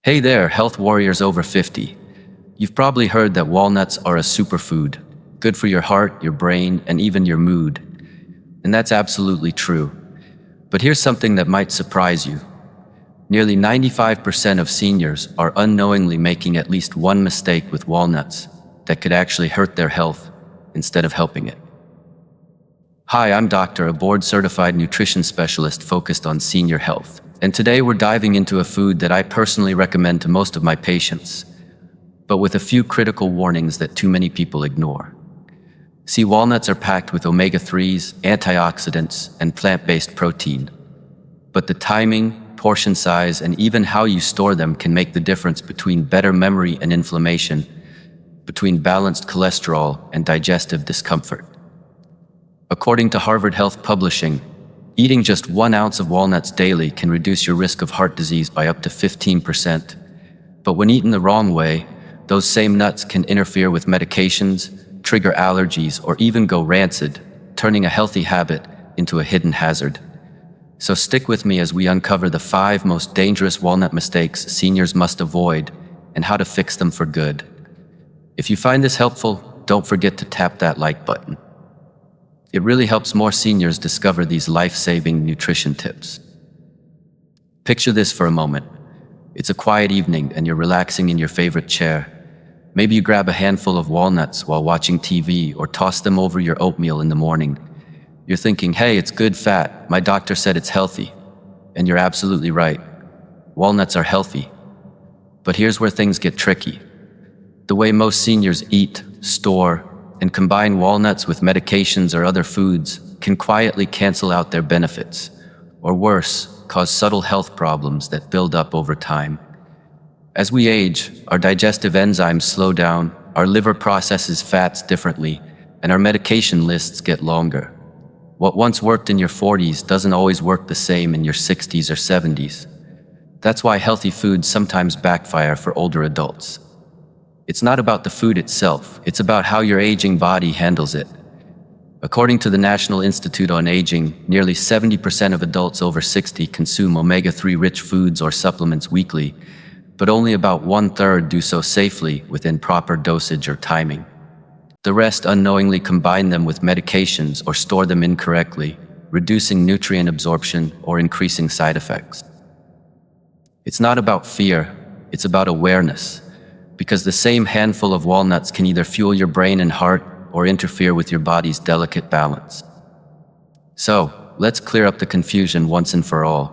Hey there, health warriors over 50. You've probably heard that walnuts are a superfood, good for your heart, your brain, and even your mood. And that's absolutely true. But here's something that might surprise you. Nearly 95% of seniors are unknowingly making at least one mistake with walnuts that could actually hurt their health instead of helping it. Hi, I'm Doctor, a board-certified nutrition specialist focused on senior health. And today we're diving into a food that I personally recommend to most of my patients, but with a few critical warnings that too many people ignore. See, walnuts are packed with omega-3s, antioxidants, and plant-based protein. But the timing, portion size, and even how you store them can make the difference between better memory and inflammation, between balanced cholesterol and digestive discomfort. According to Harvard Health Publishing, eating just 1 ounce of walnuts daily can reduce your risk of heart disease by up to 15%. But when eaten the wrong way, those same nuts can interfere with medications, trigger allergies, or even go rancid, turning a healthy habit into a hidden hazard. So stick with me as we uncover the 5 most dangerous walnut mistakes seniors must avoid and how to fix them for good. If you find this helpful, don't forget to tap that like button. It really helps more seniors discover these life-saving nutrition tips. Picture this for a moment. It's a quiet evening and you're relaxing in your favorite chair. Maybe you grab a handful of walnuts while watching TV or toss them over your oatmeal in the morning. You're thinking, hey, it's good fat. My doctor said it's healthy. And you're absolutely right. Walnuts are healthy. But here's where things get tricky. The way most seniors eat, store, and combine walnuts with medications or other foods can quietly cancel out their benefits, or worse, cause subtle health problems that build up over time. As we age, our digestive enzymes slow down, our liver processes fats differently, and our medication lists get longer. What once worked in your 40s doesn't always work the same in your 60s or 70s. That's why healthy foods sometimes backfire for older adults. It's not about the food itself, it's about how your aging body handles it. According to the National Institute on Aging, nearly 70% of adults over 60 consume omega-3 rich foods or supplements weekly, but only about 1/3 do so safely within proper dosage or timing. The rest unknowingly combine them with medications or store them incorrectly, reducing nutrient absorption or increasing side effects. It's not about fear, it's about awareness. Because the same handful of walnuts can either fuel your brain and heart or interfere with your body's delicate balance. So, let's clear up the confusion once and for all.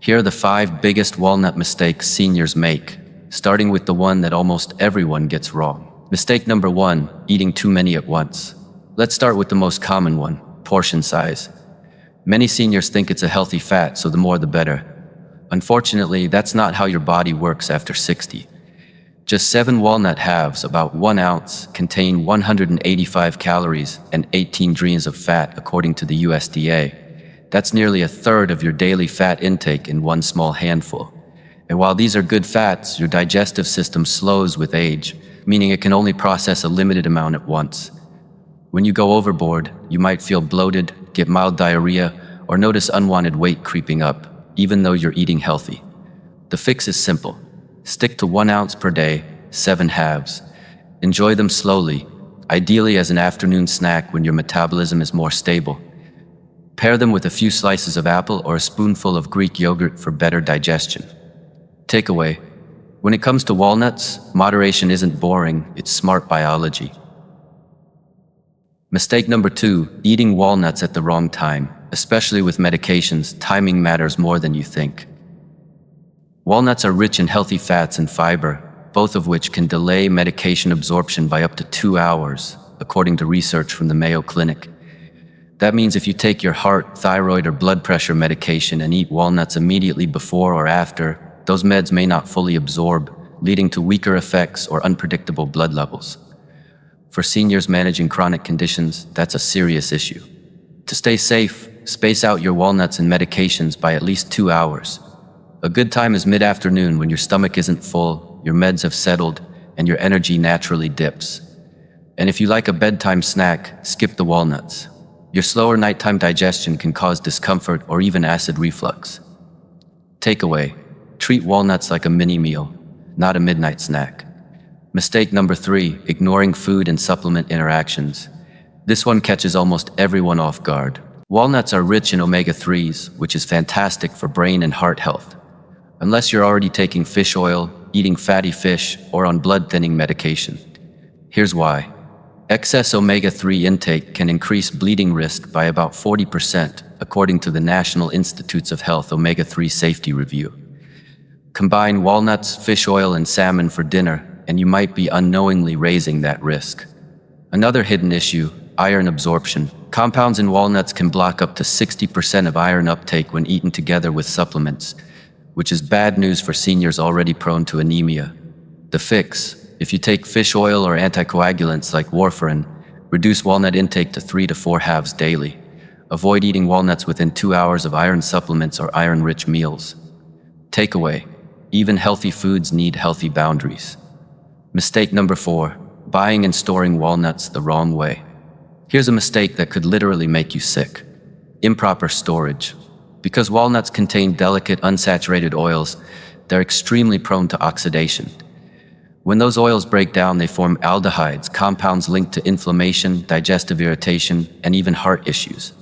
Here are the 5 biggest walnut mistakes seniors make, starting with the one that almost everyone gets wrong. Mistake number 1, eating too many at once. Let's start with the most common one, portion size. Many seniors think it's a healthy fat, so the more the better. Unfortunately, that's not how your body works after 60. Just 7 walnut halves, about 1 ounce, contain 185 calories and 18 grams of fat, according to the USDA. That's nearly 1/3 of your daily fat intake in one small handful. And while these are good fats, your digestive system slows with age, meaning it can only process a limited amount at once. When you go overboard, you might feel bloated, get mild diarrhea, or notice unwanted weight creeping up, even though you're eating healthy. The fix is simple. Stick to 1 ounce per day, 7 halves. Enjoy them slowly, ideally as an afternoon snack when your metabolism is more stable. Pair them with a few slices of apple or a spoonful of Greek yogurt for better digestion. Takeaway: when it comes to walnuts, moderation isn't boring, it's smart biology. Mistake number 2, eating walnuts at the wrong time. Especially with medications, timing matters more than you think. Walnuts are rich in healthy fats and fiber, both of which can delay medication absorption by up to 2 hours, according to research from the Mayo Clinic. That means if you take your heart, thyroid, or blood pressure medication and eat walnuts immediately before or after, those meds may not fully absorb, leading to weaker effects or unpredictable blood levels. For seniors managing chronic conditions, that's a serious issue. To stay safe, space out your walnuts and medications by at least 2 hours. A good time is mid-afternoon when your stomach isn't full, your meds have settled, and your energy naturally dips. And if you like a bedtime snack, skip the walnuts. Your slower nighttime digestion can cause discomfort or even acid reflux. Takeaway: Treat walnuts like a mini meal, not a midnight snack. Mistake number 3, ignoring food and supplement interactions. This one catches almost everyone off guard. Walnuts are rich in omega-3s, which is fantastic for brain and heart health. Unless you're already taking fish oil, eating fatty fish, or on blood-thinning medication. Here's why. Excess omega-3 intake can increase bleeding risk by about 40%, according to the National Institutes of Health Omega-3 Safety Review. Combine walnuts, fish oil, and salmon for dinner, and you might be unknowingly raising that risk. Another hidden issue, iron absorption. Compounds in walnuts can block up to 60% of iron uptake when eaten together with supplements, which is bad news for seniors already prone to anemia. The fix: if you take fish oil or anticoagulants like warfarin, reduce walnut intake to 3 to 4 halves daily. Avoid eating walnuts within 2 hours of iron supplements or iron-rich meals. Takeaway: even healthy foods need healthy boundaries. Mistake number 4, buying and storing walnuts the wrong way. Here's a mistake that could literally make you sick. Improper storage. Because walnuts contain delicate, unsaturated oils, they're extremely prone to oxidation. When those oils break down, they form aldehydes, compounds linked to inflammation, digestive irritation, and even heart issues.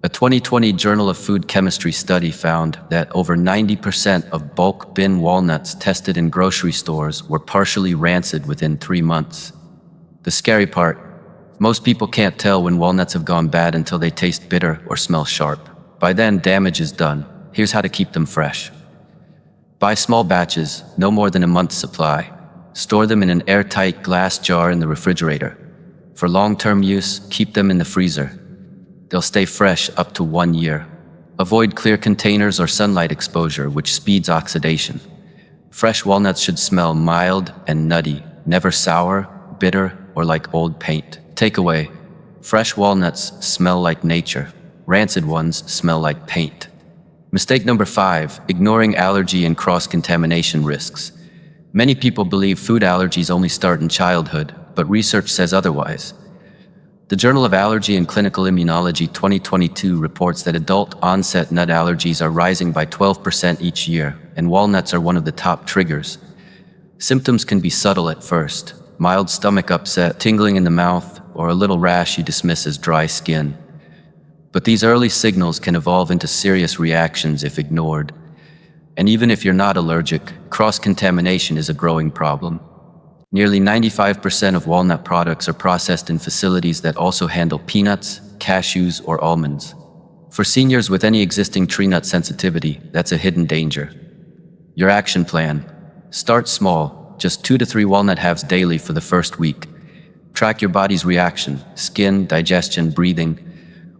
A 2020 Journal of Food Chemistry study found that over 90% of bulk bin walnuts tested in grocery stores were partially rancid within 3 months. The scary part: most people can't tell when walnuts have gone bad until they taste bitter or smell sharp. By then, damage is done. Here's how to keep them fresh. Buy small batches, no more than a month's supply. Store them in an airtight glass jar in the refrigerator. For long-term use, keep them in the freezer. They'll stay fresh up to 1 year. Avoid clear containers or sunlight exposure, which speeds oxidation. Fresh walnuts should smell mild and nutty, never sour, bitter, or like old paint. Takeaway: fresh walnuts smell like nature. Rancid ones smell like paint. Mistake number 5, ignoring allergy and cross-contamination risks. Many people believe food allergies only start in childhood, but research says otherwise. The Journal of Allergy and Clinical Immunology 2022 reports that adult-onset nut allergies are rising by 12% each year, and walnuts are one of the top triggers. Symptoms can be subtle at first: mild stomach upset, tingling in the mouth, or a little rash you dismiss as dry skin. But these early signals can evolve into serious reactions if ignored. And even if you're not allergic, cross-contamination is a growing problem. Nearly 95% of walnut products are processed in facilities that also handle peanuts, cashews, or almonds. For seniors with any existing tree nut sensitivity, that's a hidden danger. Your action plan: start small, just 2 to 3 walnut halves daily for the first week. Track your body's reaction: skin, digestion, breathing.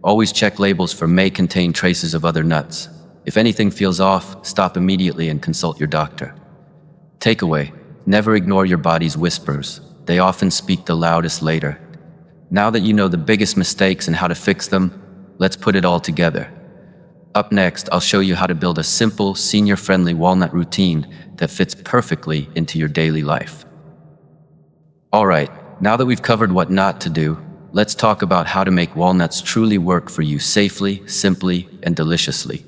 Always check labels for may contain traces of other nuts. If anything feels off, stop immediately and consult your doctor. Takeaway: never ignore your body's whispers. They often speak the loudest later. Now that you know the biggest mistakes and how to fix them, let's put it all together. Up next, I'll show you how to build a simple, senior-friendly walnut routine that fits perfectly into your daily life. All right, now that we've covered what not to do, let's talk about how to make walnuts truly work for you safely, simply, and deliciously.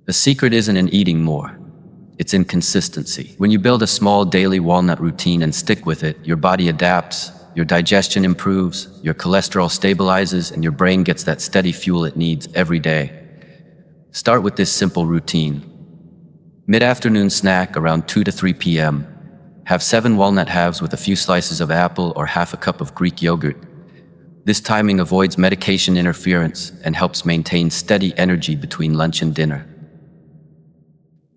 The secret isn't in eating more. It's in consistency. When you build a small daily walnut routine and stick with it, your body adapts, your digestion improves, your cholesterol stabilizes, and your brain gets that steady fuel it needs every day. Start with this simple routine. Mid-afternoon snack around 2 to 3 p.m. Have 7 walnut halves with a few slices of apple or half a cup of Greek yogurt. This timing avoids medication interference and helps maintain steady energy between lunch and dinner.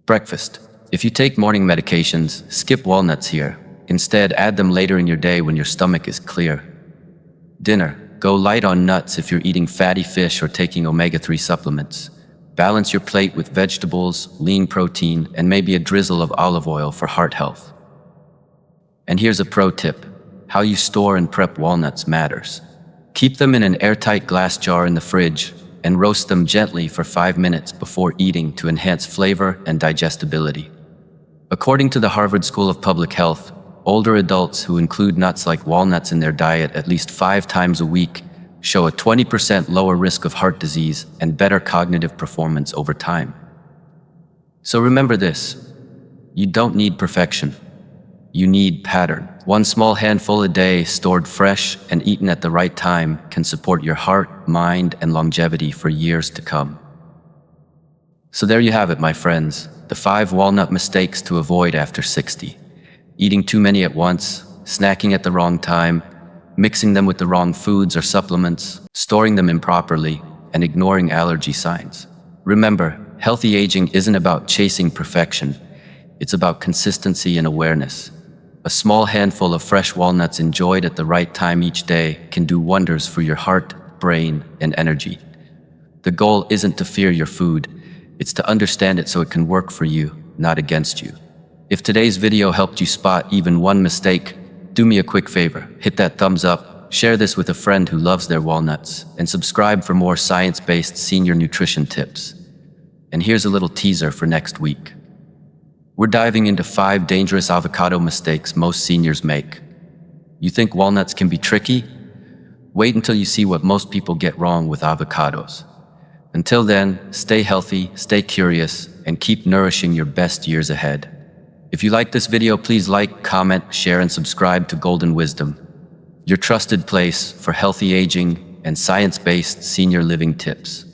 Breakfast. If you take morning medications, skip walnuts here. Instead, add them later in your day when your stomach is clear. Dinner. Go light on nuts if you're eating fatty fish or taking omega-3 supplements. Balance your plate with vegetables, lean protein, and maybe a drizzle of olive oil for heart health. And here's a pro tip: how you store and prep walnuts matters. Keep them in an airtight glass jar in the fridge and roast them gently for 5 minutes before eating to enhance flavor and digestibility. According to the Harvard School of Public Health, older adults who include nuts like walnuts in their diet at least 5 times a week show a 20% lower risk of heart disease and better cognitive performance over time. So remember this, you don't need perfection. You need pattern. One small handful a day, stored fresh and eaten at the right time, can support your heart, mind, and longevity for years to come. So there you have it, my friends, the 5 walnut mistakes to avoid after 60. Eating too many at once, snacking at the wrong time, mixing them with the wrong foods or supplements, storing them improperly, and ignoring allergy signs. Remember, healthy aging isn't about chasing perfection. It's about consistency and awareness. A small handful of fresh walnuts enjoyed at the right time each day can do wonders for your heart, brain, and energy. The goal isn't to fear your food, it's to understand it so it can work for you, not against you. If today's video helped you spot even one mistake, do me a quick favor, hit that thumbs up, share this with a friend who loves their walnuts, and subscribe for more science-based senior nutrition tips. And here's a little teaser for next week. We're diving into 5 dangerous avocado mistakes most seniors make. You think walnuts can be tricky? Wait until you see what most people get wrong with avocados. Until then, stay healthy, stay curious, and keep nourishing your best years ahead. If you like this video, please like, comment, share, and subscribe to Golden Wisdom, your trusted place for healthy aging and science-based senior living tips.